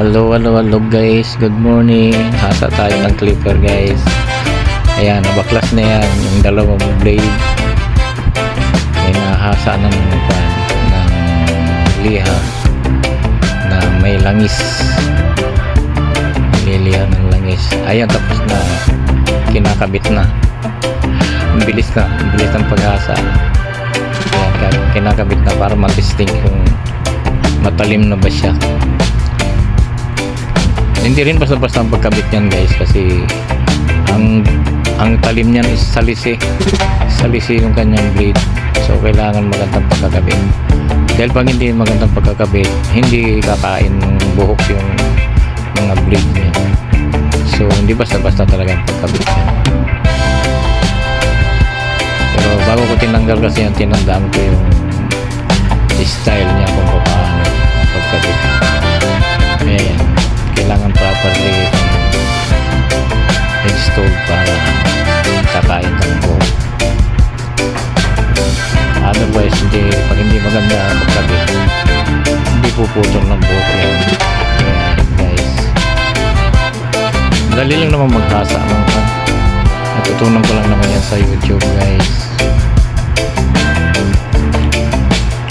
Hello guys, good morning. Hasa tayo ng clipper guys. Ayan, nabaklas na yan yung dalawang blade. May nahasa ng liha na may langis. Nililiha ng langis. Ayan, tapos na kinakabit na. Ang bilis ng paghasa. Ayan, kinakabit na para matesting kung matalim na ba siya. Hindi rin basta-basta ang pagkabit niyan guys, kasi ang talim niyan is salisi yung kanyang blade. So kailangan magandang pagkakabit, dahil pag hindi magandang pagkakabit, hindi kakain ng buhok yung mga blade niya. So hindi basta-basta talaga ang pagkabit niya. Pero bago ko tinanggal kasi yan, tinandaan ko yung style niya kung paano pagkabit. Ayan, kailangan properly installed para kakain ng buhok. Otherwise, pag hindi maganda ang pagkabit, hindi puputol ng buhok yan. Ayan guys, dali lang naman maghasa ng natutunan ko lang naman yan sa YouTube guys.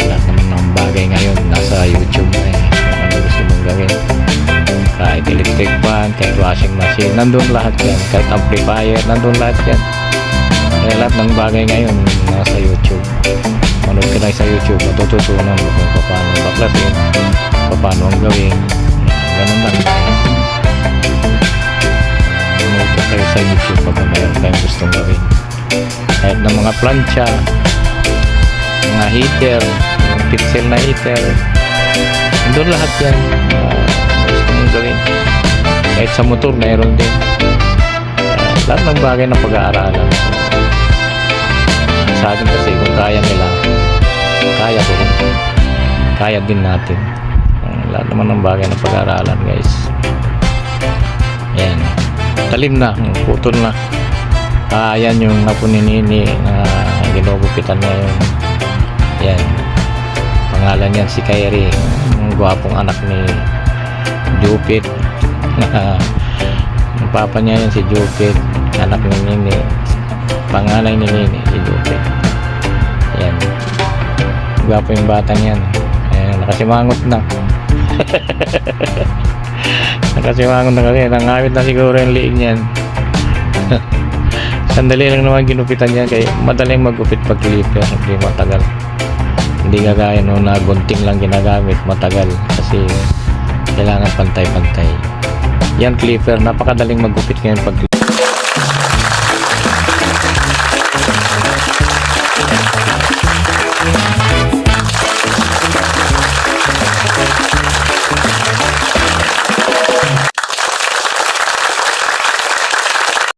Lahat naman ng bagay ngayon nasa YouTube na eh. Kung ano gusto mong gawin, kahit electric fan, kahit washing machine, nandun lahat yan. Kahit amplifier, nandun lahat yan. Kaya lahat ng bagay ngayon nasa YouTube. Manood ka lang sa YouTube, matututunan mo kung paano baklasin, paano ang gawin. Ganun lang guys. Manood ka kayo sa YouTube pag mayroon kayong gustong gawin. Kahit ng mga plancha, mga heater, yung pixel na heater, nandun lahat yan. Gusto mong gawin. Kahit sa motor mayroon din. Lahat ng bagay na pag-aaralan. Sa akin kasi kung kaya nila, kaya ko rin. Kaya din natin. Lahat naman ng bagay na pag-aaralan guys. Ayan, talim na, putol na. Ayan yung napuninini na ginugupitan ngayon. Ayan, pangalan yan si Kyrie, ang gwapong anak ni Jupit. Ang papa niya yan si Jupit, anak ni Nini, panganay ni Nini si Jupit. Ayan, gwapo yung bata niyan. Ayan, nakasimangot na. Nakasimangot na kasi, nangawit na siguro yung liig niyan. Sandali lang naman ginupitan niya, kaya madaling magupit pag clipper, hindi matagal. Hindi kagaya no na gunting lang ginagamit, matagal kasi kailangan pantay-pantay. Yan clipper, napakadaling magupit ngayon pag